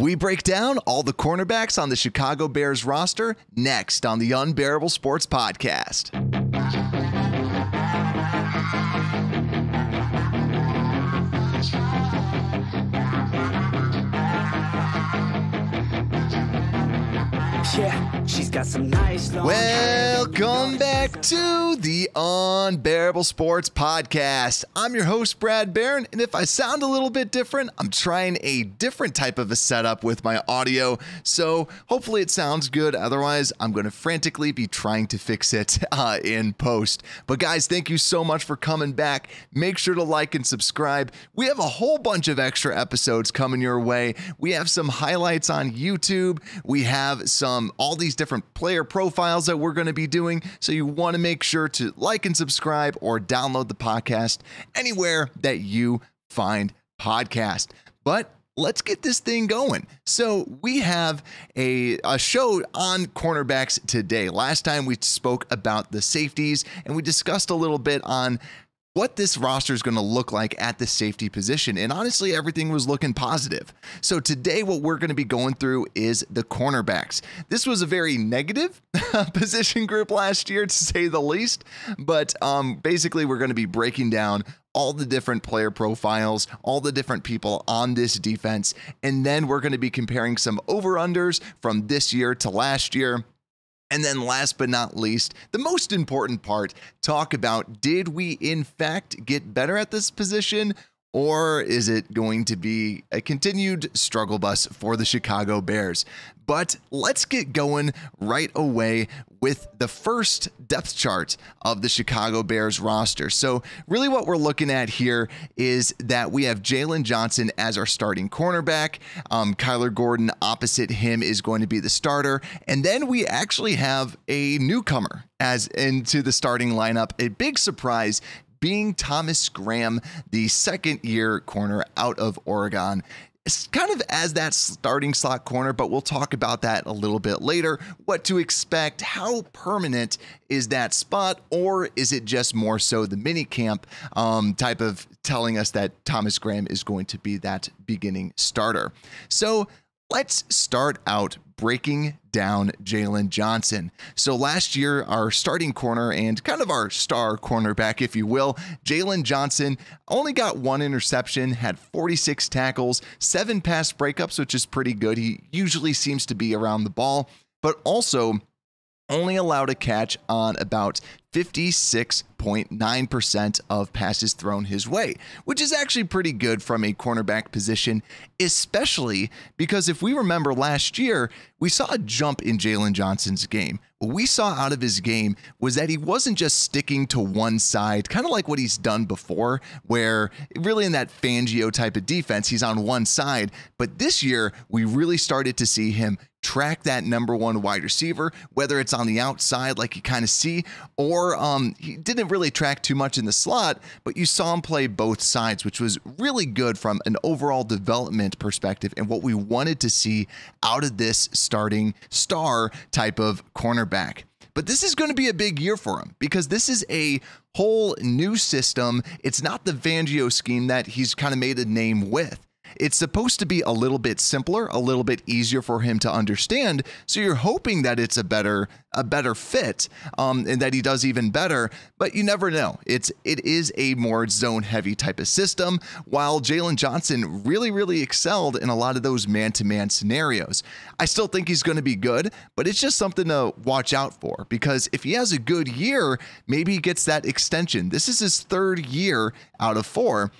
We break down all the cornerbacks on the Chicago Bears roster next on the Unbearable Sports Podcast. Yeah, she's got some nice Welcome back to the Unbearable Sports Podcast. I'm your host, Brad Barron, and if I sound a little bit different, I'm trying a different type of a setup with my audio, so hopefully it sounds good. Otherwise, I'm going to frantically be trying to fix it in post. But guys, thank you so much for coming back. Make sure to like and subscribe. We have a whole bunch of extra episodes coming your way. We have some highlights on YouTube. We have all these different player profiles that we're going to be doing. So you want to make sure to like and subscribe or download the podcast anywhere that you find podcast. But let's get this thing going. So we have a show on cornerbacks today. Last time we spoke about the safeties and we discussed a little bit on what this roster is going to look like at the safety position. And honestly, everything was looking positive. So today, what we're going to be going through is the cornerbacks. This was a very negative position group last year, to say the least. But basically, we're going to be breaking down all the different player profiles, all the different people on this defense. And then we're going to be comparing some over-unders from this year to last year. And then last but not least, the most important part, talk about, did we in fact get better at this position, or is it going to be a continued struggle bus for the Chicago Bears? But let's get going right away with the first depth chart of the Chicago Bears roster. So really what we're looking at here is that we have Jalen Johnson as our starting cornerback. Kyler Gordon opposite him is going to be the starter. And then we actually have a newcomer as into the starting lineup. A big surprise being Thomas Graham, the second-year corner out of Oregon. It's kind of as that starting slot corner, but we'll talk about that a little bit later. What to expect, how permanent is that spot, or is it just more so the mini camp type of telling us that Thomas Graham is going to be that beginning starter? So let's start out breaking down Jaylon Johnson. So last year, our starting corner and kind of our star cornerback, if you will, Jaylon Johnson only got one interception, had 46 tackles, 7 pass breakups, which is pretty good. He usually seems to be around the ball, but also only allowed a catch on about 56.9% of passes thrown his way, which is actually pretty good from a cornerback position, especially because if we remember last year, we saw a jump in Jaylon Johnson's game. What we saw out of his game was that he wasn't just sticking to one side, kind of like what he's done before, where really in that Fangio type of defense, he's on one side. But this year, we really started to see him track that number one wide receiver, whether it's on the outside like you kind of see, or he didn't really track too much in the slot, but you saw him play both sides, which was really good from an overall development perspective and what we wanted to see out of this starting star type of cornerback. But this is going to be a big year for him because this is a whole new system. It's not the Fangio scheme that he's kind of made a name with. It's supposed to be a little bit simpler, a little bit easier for him to understand. So you're hoping that it's a better fit and that he does even better, but you never know. It is a more zone heavy type of system, while Jalen Johnson really excelled in a lot of those man-to-man scenarios. I still think he's going to be good, but it's just something to watch out for because if he has a good year, maybe he gets that extension. This is his third year out of 4.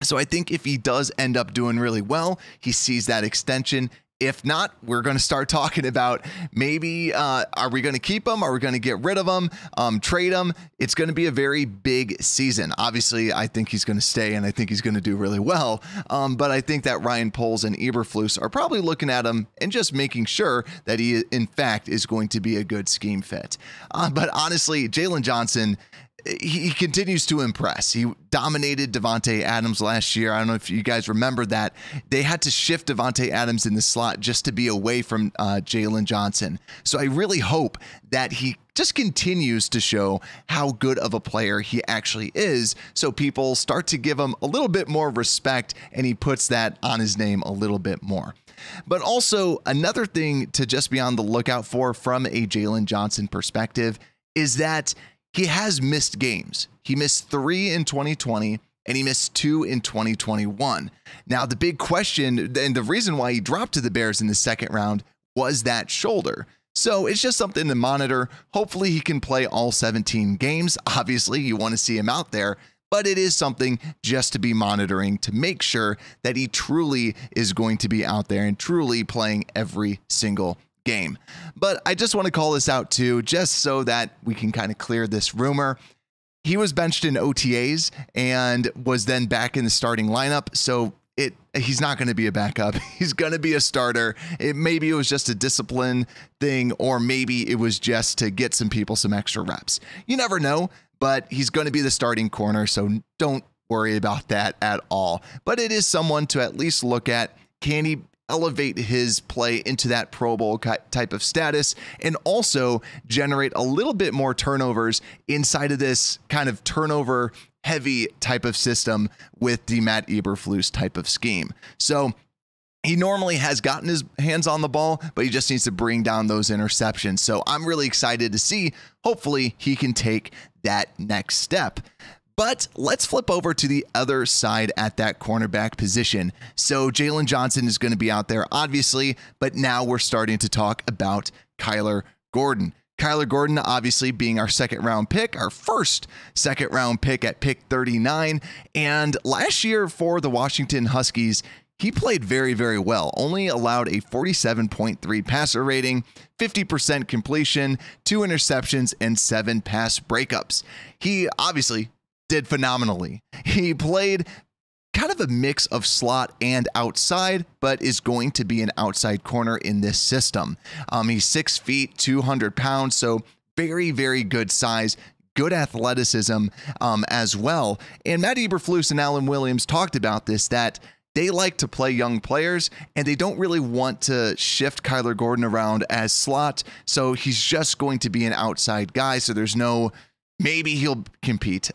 So I think if he does end up doing really well, he sees that extension. If not, we're going to start talking about maybe are we going to keep him? Are we going to get rid of him? Trade him? It's going to be a very big season. Obviously, I think he's going to stay and I think he's going to do really well. But I think that Ryan Poles and Eberflus are probably looking at him and just making sure that he, in fact, is going to be a good scheme fit. But honestly, Jalen Johnson, he continues to impress. He dominated Davante Adams last year. I don't know if you guys remember that. They had to shift Davante Adams in the slot just to be away from Jaylon Johnson. So I really hope that he just continues to show how good of a player he actually is, so people start to give him a little bit more respect and he puts that on his name a little bit more. But also another thing to just be on the lookout for from a Jalen Johnson perspective is that he has missed games. He missed 3 in 2020 and he missed 2 in 2021. Now, the big question and the reason why he dropped to the Bears in the second round was that shoulder. So it's just something to monitor. Hopefully he can play all 17 games. Obviously, you want to see him out there, but it is something just to be monitoring to make sure that he truly is going to be out there and truly playing every single game. But I just want to call this out too, just so that we can kind of clear this rumor. He was benched in OTAs and was then back in the starting lineup. So he's not going to be a backup. He's going to be a starter. Maybe it was just a discipline thing, or maybe it was just to get some people some extra reps. You never know, but he's going to be the starting corner. So don't worry about that at all. But it is someone to at least look at. Can he elevate his play into that Pro Bowl type of status and also generate a little bit more turnovers inside of this kind of turnover heavy type of system with the Matt Eberflus type of scheme. So he normally has gotten his hands on the ball, but he just needs to bring down those interceptions. So I'm really excited to see, hopefully he can take that next step. But let's flip over to the other side at that cornerback position. So Jalen Johnson is going to be out there, obviously, but now we're starting to talk about Kyler Gordon. Kyler Gordon, obviously, being our second round pick, our first second round pick at pick 39. And last year for the Washington Huskies, he played very, very well. Only allowed a 47.3 passer rating, 50% completion, 2 interceptions, and 7 pass breakups. He obviously did phenomenally. He played kind of a mix of slot and outside, but is going to be an outside corner in this system. He's 6 feet, 200 pounds, so very, very good size, good athleticism as well. And Matt Eberflus and Alan Williams talked about this, that they like to play young players and they don't really want to shift Kyler Gordon around as slot. So he's just going to be an outside guy. So there's no, maybe he'll compete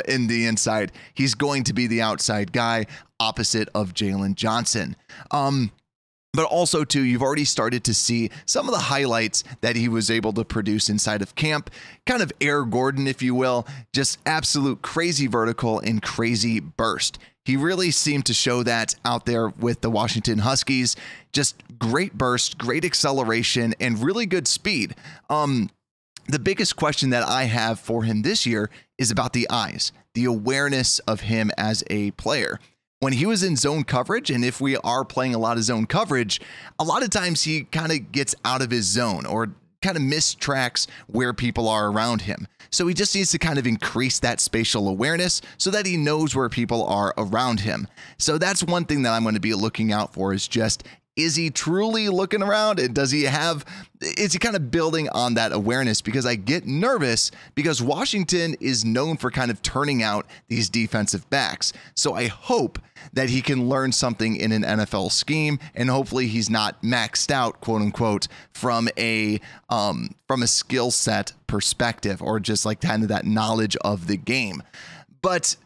in the inside. He's going to be the outside guy opposite of Jalen Johnson. But also, too, you've already started to see some of the highlights that he was able to produce inside of camp. Kind of Air Gordon, if you will. Just absolute crazy vertical and crazy burst. He really seemed to show that out there with the Washington Huskies. Just great burst, great acceleration, and really good speed. The biggest question that I have for him this year is about the eyes, the awareness of him as a player. When he was in zone coverage, and if we are playing a lot of zone coverage, a lot of times he kind of gets out of his zone or kind of mistracks where people are around him. So he just needs to kind of increase that spatial awareness so that he knows where people are around him. So that's one thing that I'm going to be looking out for, is just, is he truly looking around, and is he kind of building on that awareness? Because I get nervous because Washington is known for kind of turning out these defensive backs. So I hope that he can learn something in an NFL scheme, and hopefully he's not maxed out, quote unquote, from a skill set perspective, or just like kind of that knowledge of the game. But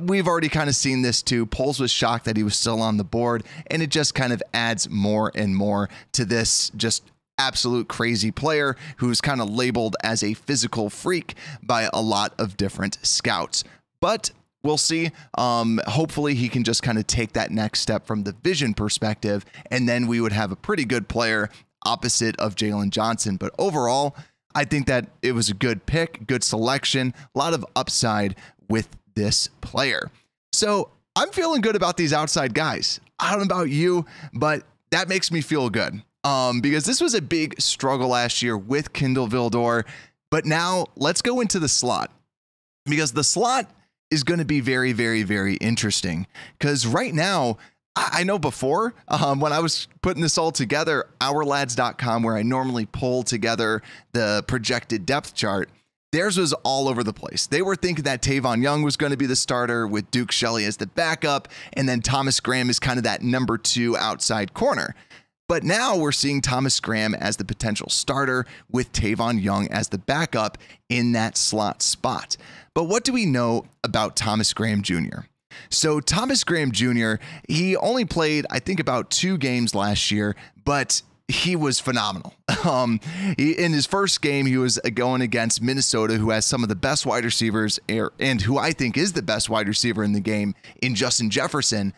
we've already kind of seen this too. Poles was shocked that he was still on the board, and it just kind of adds more and more to this just absolute crazy player who's kind of labeled as a physical freak by a lot of different scouts. But we'll see. Hopefully he can just kind of take that next step from the vision perspective, and then we would have a pretty good player opposite of Jalen Johnson. But overall, I think that it was a good pick, good selection, a lot of upside with this player. So I'm feeling good about these outside guys. I don't know about you, but that makes me feel good. Because this was a big struggle last year with Kendall Vildor. But now let's go into the slot, because the slot is going to be very, very, very interesting. Because right now, I know before, when I was putting this all together, OurLads.com, where I normally pull together the projected depth chart, theirs was all over the place. They were thinking that Tavon Young was going to be the starter with Duke Shelley as the backup, and then Thomas Graham is kind of that number 2 outside corner. But now we're seeing Thomas Graham as the potential starter with Tavon Young as the backup in that slot spot. But what do we know about Thomas Graham Jr.? So Thomas Graham Jr., he only played, I think, about 2 games last year, but he was phenomenal. In his first game, he was going against Minnesota, who has some of the best wide receivers, and who I think is the best wide receiver in the game in Justin Jefferson.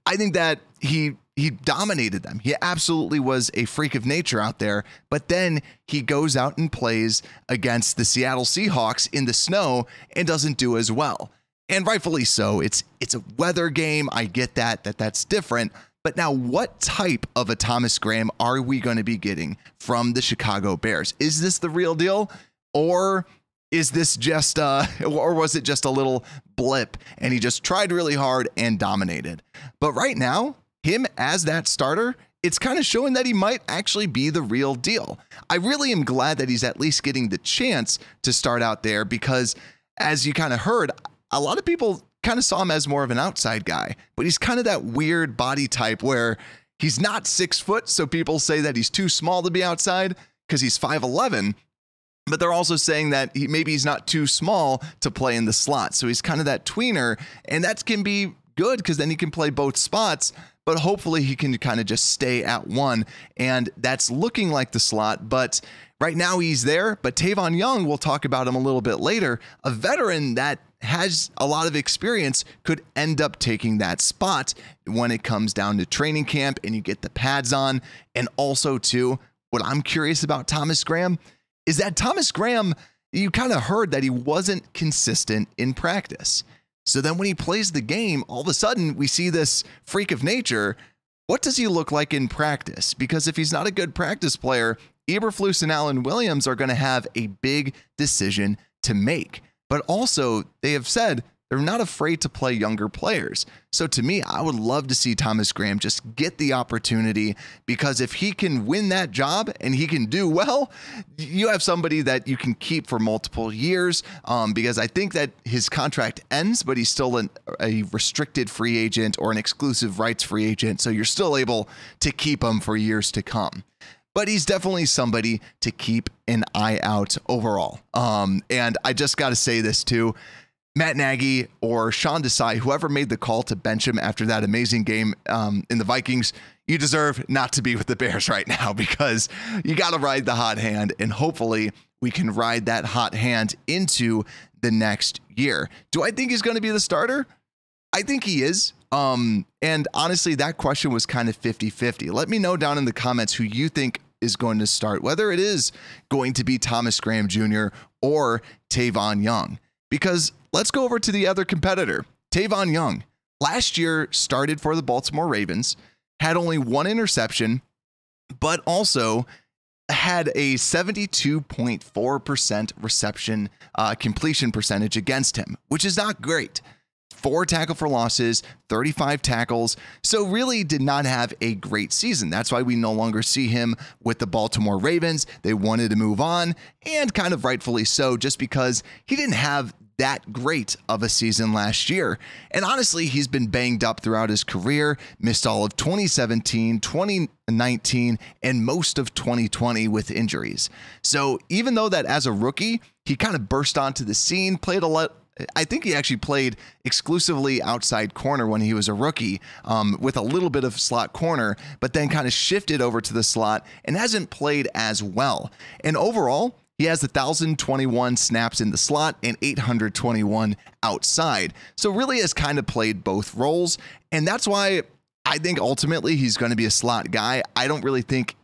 I think that he dominated them. He absolutely was a freak of nature out there. But then he goes out and plays against the Seattle Seahawks in the snow and doesn't do as well. And rightfully so. It's a weather game. I get that's different. But now, what type of a Thomas Graham are we going to be getting from the Chicago Bears? Is this the real deal, or is this just or was it just a little blip and he just tried really hard and dominated? But right now, him as that starter, it's kind of showing that he might actually be the real deal. I really am glad that he's at least getting the chance to start out there, because as you kind of heard, a lot of people kind of saw him as more of an outside guy, but he's kind of that weird body type where he's not 6 foot. So people say that he's too small to be outside because he's 5'11", but they're also saying that maybe he's not too small to play in the slot. So he's kind of that tweener, and that can be good because then he can play both spots, but hopefully he can kind of just stay at one. And that's looking like the slot, but right now he's there. But Tavon Young, we'll talk about him a little bit later, a veteran that has a lot of experience, could end up taking that spot when it comes down to training camp and you get the pads on. And also too, what I'm curious about Thomas Graham is that Thomas Graham, you kind of heard that he wasn't consistent in practice. So then when he plays the game, all of a sudden we see this freak of nature. What does he look like in practice? Because if he's not a good practice player, Eberflus and Alan Williams are going to have a big decision to make. But also, they have said they're not afraid to play younger players. So to me, I would love to see Thomas Graham just get the opportunity, because if he can win that job and he can do well, you have somebody that you can keep for multiple years, because I think that his contract ends, but he's still a restricted free agent or an exclusive rights free agent. So you're still able to keep him for years to come. But he's definitely somebody to keep an eye out overall. And I just got to say this too, Matt Nagy or Sean Desai, whoever made the call to bench him after that amazing game in the Vikings, you deserve not to be with the Bears right now, because you got to ride the hot hand, and hopefully we can ride that hot hand into the next year. Do I think he's going to be the starter? I think he is. And honestly, that question was kind of 50-50. Let me know down in the comments who you think is going to start, whether it is going to be Thomas Graham Jr. or Tavon Young. Because let's go over to the other competitor, Tavon Young. Last year started for the Baltimore Ravens, had only 1 interception, but also had a 72.4% reception completion percentage against him, which is not great. 4 tackle for losses, 35 tackles. So really did not have a great season. That's why we no longer see him with the Baltimore Ravens. They wanted to move on, and kind of rightfully so, just because he didn't have that great of a season last year. And honestly, he's been banged up throughout his career, missed all of 2017, 2019, and most of 2020 with injuries. So even though that as a rookie, he kind of burst onto the scene, played a lot. I think he actually played exclusively outside corner when he was a rookie, with a little bit of slot corner, but then kind of shifted over to the slot and hasn't played as well. And overall, he has 1,021 snaps in the slot and 821 outside. So really has kind of played both roles. And that's why I think ultimately he's going to be a slot guy. I don't really think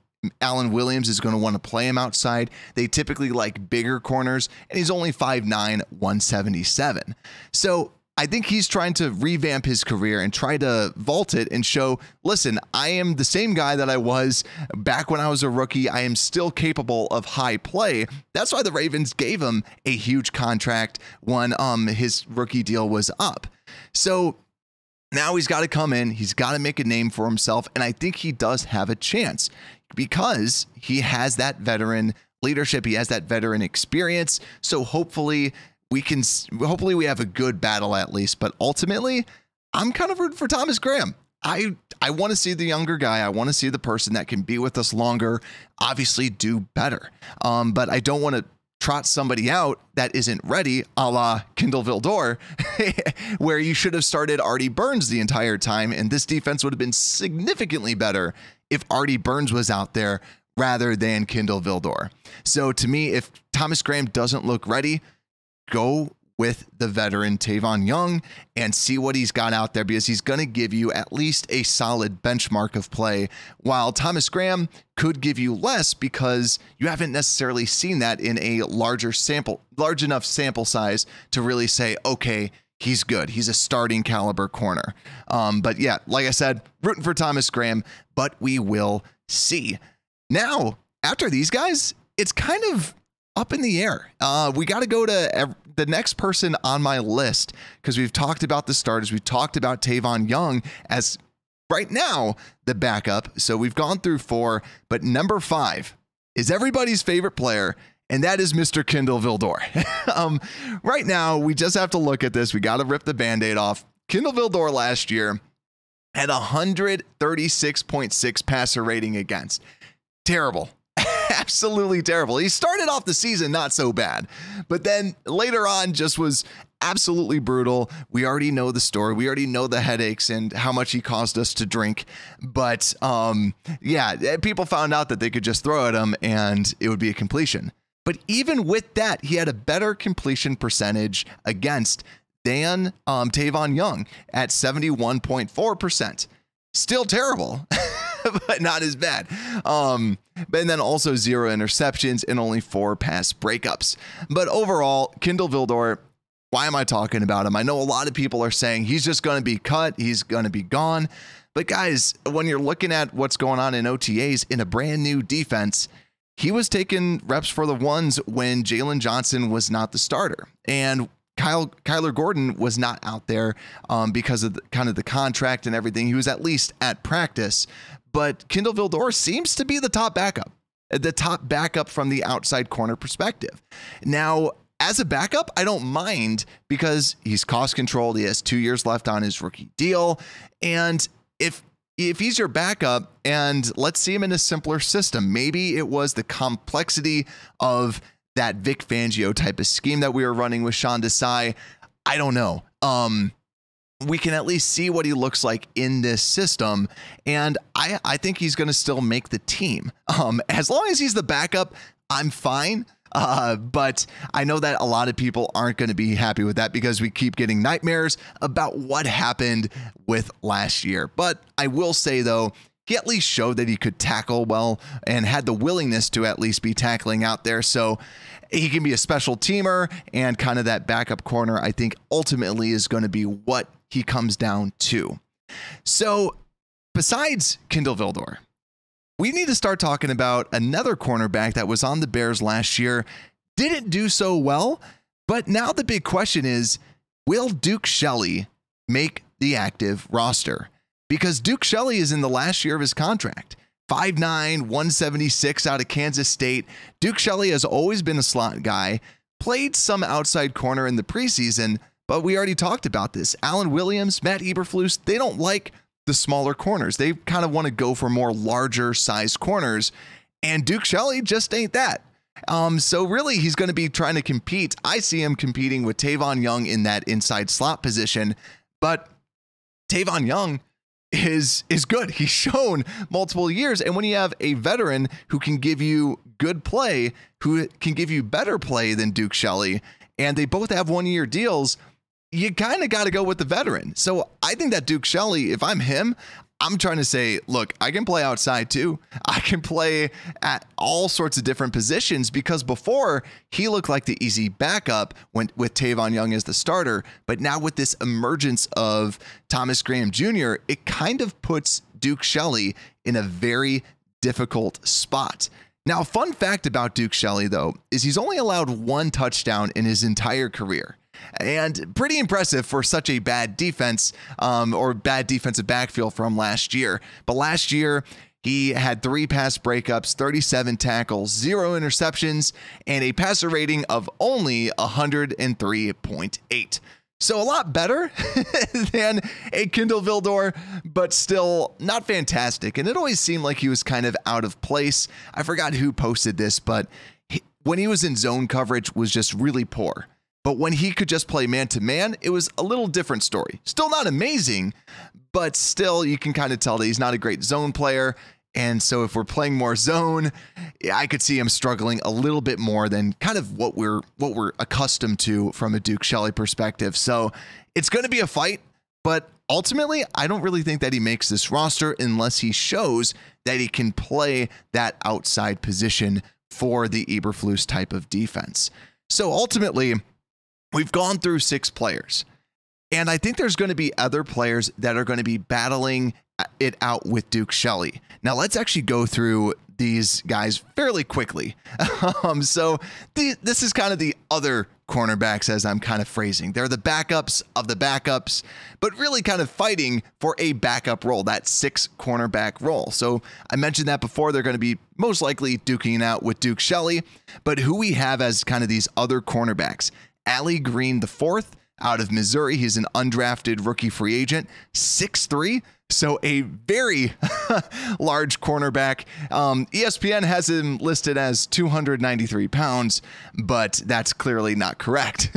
Alan Williams is going to want to play him outside. They typically like bigger corners, and he's only 5'9", 177. So I think he's trying to revamp his career and try to vault it and show, listen, I am the same guy that I was back when I was a rookie. I am still capable of high play. That's why the Ravens gave him a huge contract when his rookie deal was up. So now he's got to come in. He's got to make a name for himself. And I think he does have a chance, because he has that veteran leadership. He has that veteran experience. So hopefully we have a good battle at least. But ultimately, I'm kind of rooting for Thomas Graham. I want to see the younger guy. I want to see the person that can be with us longer, obviously do better. But I don't want to trot somebody out that isn't ready, a la Kendall Vildor, where you should have started Artie Burns the entire time, and this defense would have been significantly better if Artie Burns was out there rather than Kendall Vildor. So to me, if Thomas Graham doesn't look ready, go with the veteran Tavon Young and see what he's got out there, because he's going to give you at least a solid benchmark of play, while Thomas Graham could give you less because you haven't necessarily seen that in a large enough sample size to really say, okay, he's good. He's a starting caliber corner. But yeah, like I said, rooting for Thomas Graham, but we will see. Now, after these guys, it's kind of up in the air. We got to go to the next person on my list, because we've talked about the starters. We've talked about Tavon Young as right now the backup. So we've gone through 4, but number 5 is everybody's favorite player, and that is Mr. Kendall Vildor. Right now, we just have to look at this. We got to rip the Band-Aid off. Kendall Vildor last year had 136.6 passer rating against. Terrible. Absolutely terrible. He started off the season not so bad, but then later on just was absolutely brutal. We already know the story. We already know the headaches and how much he caused us to drink. But yeah, people found out that they could just throw at him and it would be a completion. But even with that, he had a better completion percentage against than Tavon Young at 71.4%. Still terrible. But not as bad. And then also 0 interceptions and only 4 pass breakups. But overall, Kendall Vildor, why am I talking about him? I know a lot of people are saying he's just going to be cut. He's going to be gone. But guys, when you're looking at what's going on in OTAs in a brand new defense, he was taking reps for the ones when Jalen Johnson was not the starter. And Kyler Gordon was not out there because of the contract and everything. He was at least at practice. But Kendall Vildor seems to be the top backup from the outside corner perspective. Now, as a backup, I don't mind because he's cost controlled. He has 2 years left on his rookie deal. And if he's your backup, and let's see him in a simpler system, maybe it was the complexity of that Vic Fangio type of scheme that we were running with Sean Desai. I don't know. We can at least see what he looks like in this system. And I think he's going to still make the team. As long as he's the backup, I'm fine. But I know that a lot of people aren't going to be happy with that because we keep getting nightmares about what happened with last year. But I will say, though, he at least showed that he could tackle well and had the willingness to at least be tackling out there. So he can be a special teamer, and kind of that backup corner, I think ultimately is going to be what he comes down to. So besides Kendall Vildor, we need to start talking about another cornerback that was on the Bears last year, didn't do so well, but now the big question is, will Duke Shelley make the active roster? Because Duke Shelley is in the last year of his contract. 5'9", 176 out of Kansas State. Duke Shelley has always been a slot guy, played some outside corner in the preseason, but we already talked about this. Alan Williams, Matt Eberflus, they don't like the smaller corners. They kind of want to go for more larger sized corners, and Duke Shelley just ain't that. So really, he's going to be trying to compete. I see him competing with Tavon Young in that inside slot position, but Tavon Young is good. He's shown multiple years. And when you have a veteran who can give you good play, who can give you better play than Duke Shelley, and they both have 1-year deals, you kind of got to go with the veteran. So I think that Duke Shelley, if I'm him, I'm trying to say, look, I can play outside too. I can play at all sorts of different positions, because before he looked like the easy backup with Tavon Young as the starter. But now with this emergence of Thomas Graham Jr., it kind of puts Duke Shelley in a very difficult spot. Now, fun fact about Duke Shelley, though, is he's only allowed 1 touchdown in his entire career. And pretty impressive for such a bad defense or bad defensive backfield from last year. But last year, he had 3 pass breakups, 37 tackles, 0 interceptions, and a passer rating of only 103.8. So a lot better than a Kendall Vildor, but still not fantastic. And it always seemed like he was kind of out of place. I forgot who posted this, but when he was in zone coverage was just really poor. But when he could just play man-to-man, it was a little different story. Still not amazing, but still you can kind of tell that he's not a great zone player. And so if we're playing more zone, I could see him struggling a little bit more than kind of what we're accustomed to from a Duke Shelley perspective. So it's going to be a fight, but ultimately, I don't really think that he makes this roster unless he shows that he can play that outside position for the Eberflus type of defense. So ultimately, we've gone through 6 players, and I think there's going to be other players that are going to be battling it out with Duke Shelley. Now let's actually go through these guys fairly quickly. This is kind of the other cornerbacks, as I'm kind of phrasing. They're the backups of the backups, but really kind of fighting for a backup role, that 6 cornerback role. So I mentioned that before. They're going to be most likely duking it out with Duke Shelley, but who we have as kind of these other cornerbacks, Greene the fourth out of Missouri. He's an undrafted rookie free agent, 6'3", so a very large cornerback. ESPN has him listed as 293 pounds, but that's clearly not correct.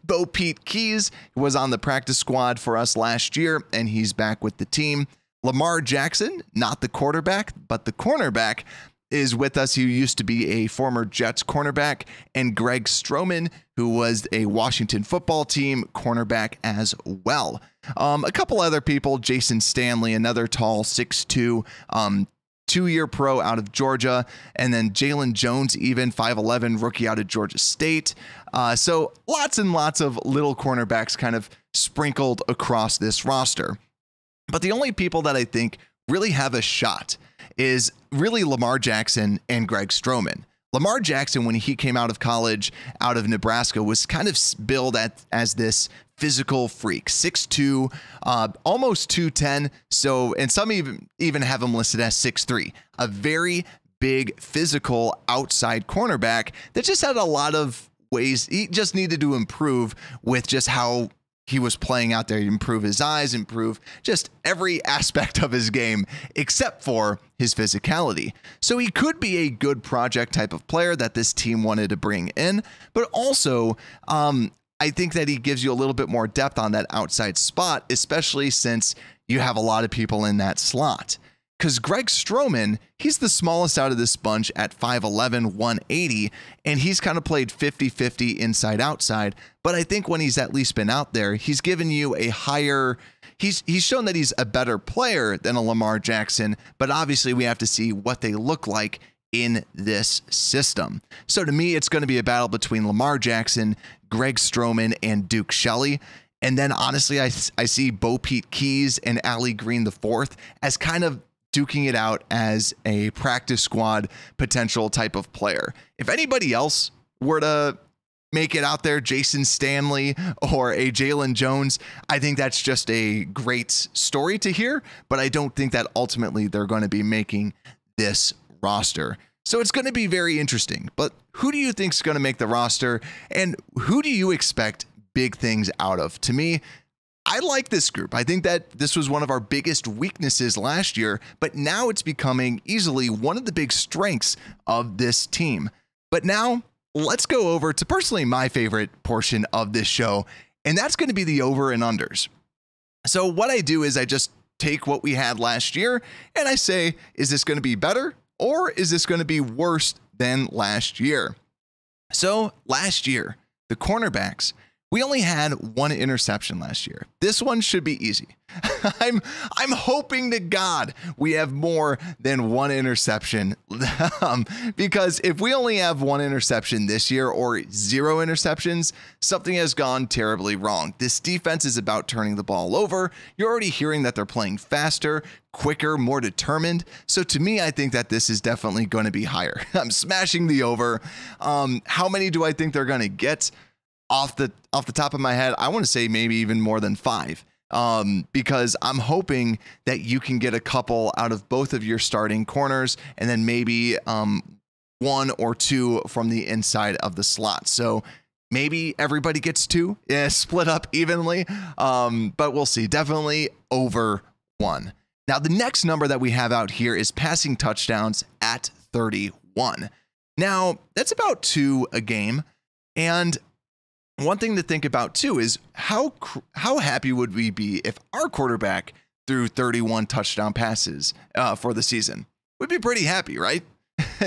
Bo Pete Keys was on the practice squad for us last year, and he's back with the team. Lamar Jackson, not the quarterback, but the cornerback, is with us, who used to be a former Jets cornerback, and Greg Stroman, who was a Washington football team cornerback as well. A couple other people, Jason Stanley, another tall 6'2", 2-year pro out of Georgia, and then Jalen Jones, even 5'11", rookie out of Georgia State. So lots and lots of little cornerbacks kind of sprinkled across this roster. But the only people that I think really have a shot is really Lamar Jackson and Greg Stroman. Lamar Jackson, when he came out of college, out of Nebraska, was kind of billed as this physical freak, 6'2", almost 210. So, and some even have him listed as 6'3", a very big physical outside cornerback that just had a lot of ways. He just needed to improve with just how he was playing out there, improve his eyes, improve just every aspect of his game except for his physicality. So he could be a good project type of player that this team wanted to bring in, but also I think that he gives you a little bit more depth on that outside spot, especially since you have a lot of people in that slot. Because Greg Stroman, he's the smallest out of this bunch at 5'11", 180, and he's kind of played 50-50 inside-outside. But I think when he's at least been out there, he's given you a higher... He's shown that he's a better player than a Lamar Jackson, but obviously we have to see what they look like in this system. So to me, it's going to be a battle between Lamar Jackson, Greg Stroman, and Duke Shelley. And then honestly, I see Bo Pete Keys and Greene the fourth as kind of duking it out as a practice squad potential type of player. If anybody else were to make it out there, Jason Stanley or a Jalen Jones, I think that's just a great story to hear, but I don't think that ultimately they're going to be making this roster. So it's going to be very interesting. But who do you think is going to make the roster, and who do you expect big things out of? To me, I like this group. I think that this was one of our biggest weaknesses last year, but now it's becoming easily one of the big strengths of this team. But now let's go over to personally my favorite portion of this show, and that's going to be the over and unders. So what I do is I just take what we had last year and I say, is this going to be better or is this going to be worse than last year? So last year, the cornerbacks, we only had 1 interception last year. This one should be easy. I'm hoping to God we have more than 1 interception because if we only have 1 interception this year or 0 interceptions, something has gone terribly wrong. This defense is about turning the ball over. You're already hearing that they're playing faster, quicker, more determined. So to me, I think that this is definitely going to be higher. I'm smashing the over. How many do I think they're going to get? Off the top of my head, I want to say maybe even more than 5, because I'm hoping that you can get a couple out of both of your starting corners, and then maybe 1 or 2 from the inside of the slot. So maybe everybody gets 2, split up evenly, but we'll see. Definitely over 1. Now, the next number that we have out here is passing touchdowns at 31. Now, that's about 2 a game. And one thing to think about too is how happy would we be if our quarterback threw 31 touchdown passes for the season? We'd be pretty happy, right?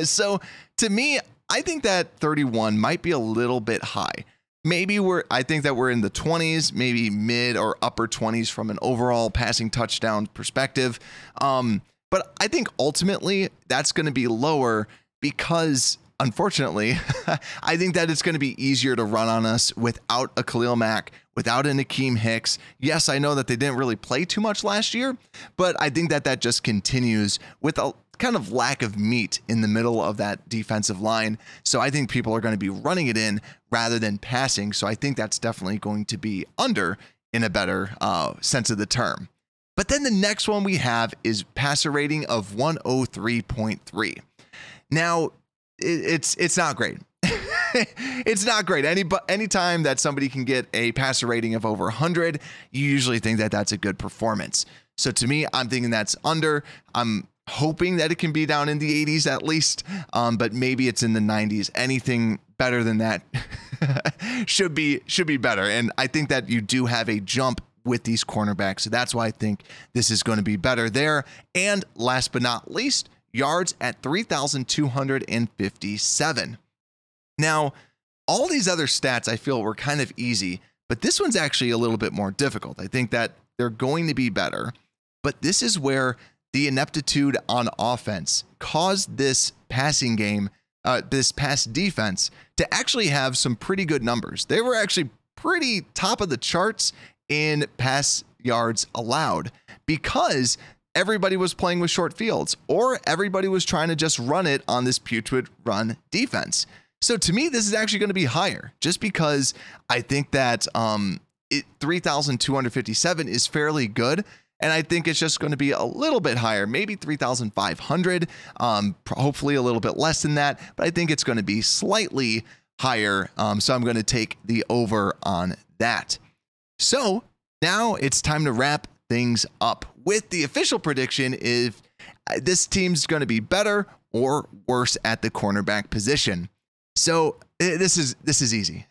So to me, I think that 31 might be a little bit high. I think that we're in the 20s, maybe mid or upper 20s from an overall passing touchdown perspective. But I think ultimately that's going to be lower because, unfortunately, I think that it's going to be easier to run on us without a Khalil Mack, without a Nakeem Hicks. Yes, I know that they didn't really play too much last year, but I think that just continues with a kind of lack of meat in the middle of that defensive line. So I think people are going to be running it in rather than passing. So I think that's definitely going to be under in a better sense of the term. But then the next one we have is passer rating of 103.3. Now, it's not great. It's not great. Anytime that somebody can get a passer rating of over 100, you usually think that that's a good performance. So to me, I'm thinking that's under. I'm hoping that it can be down in the 80s at least, but maybe it's in the 90s. Anything better than that should be better. And I think that you do have a jump with these cornerbacks. So that's why I think this is going to be better there. And last but not least, yards at 3,257. Now, all these other stats I feel were kind of easy, but this one's actually a little bit more difficult. I think that they're going to be better, but this is where the ineptitude on offense caused this passing game, this pass defense, to actually have some pretty good numbers. They were actually pretty top of the charts in pass yards allowed because everybody was playing with short fields or everybody was trying to just run it on this putrid run defense. So to me, this is actually going to be higher just because I think that 3,257 is fairly good. And I think it's just going to be a little bit higher, maybe 3,500, hopefully a little bit less than that. But I think it's going to be slightly higher. So I'm going to take the over on that. So now it's time to wrap things up with the official prediction if this team's going to be better or worse at the cornerback position. So this is easy.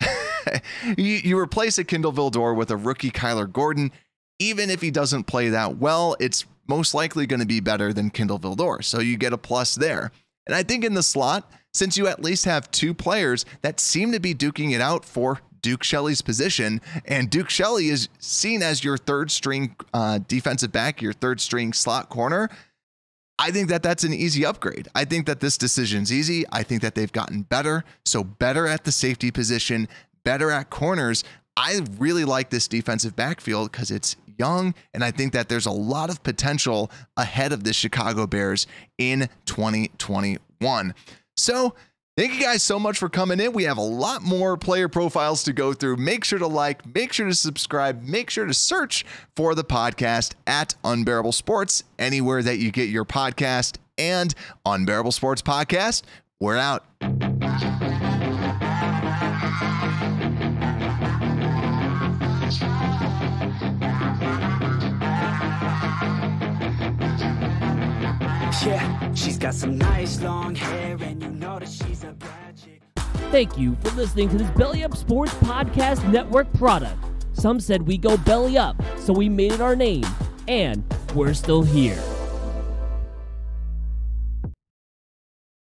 You replace a Kendall Vildor with a rookie Kyler Gordon. Even if he doesn't play that well, it's most likely going to be better than Kindle Vildor. So you get a plus there. And I think in the slot, since you at least have 2 players that seem to be duking it out for Duke Shelley's position, and Duke Shelley is seen as your 3rd string defensive back, your 3rd string slot corner, I think that that's an easy upgrade. I think that this decision's easy. I think that they've gotten better. So better at the safety position, better at corners. I really like this defensive backfield because it's young, and I think that there's a lot of potential ahead of the Chicago Bears in 2021. So thank you guys so much for coming in. We have a lot more player profiles to go through. Make sure to like, make sure to subscribe, make sure to search for the podcast at Unbearable Sports, anywhere that you get your podcast, and Unbearable Sports Podcast. We're out. Yeah, she's got some nice long hair, and you know that she's a bad chick. Thank you for listening to this Belly Up Sports Podcast Network product. Some said we go belly up, so we made it our name, and we're still here.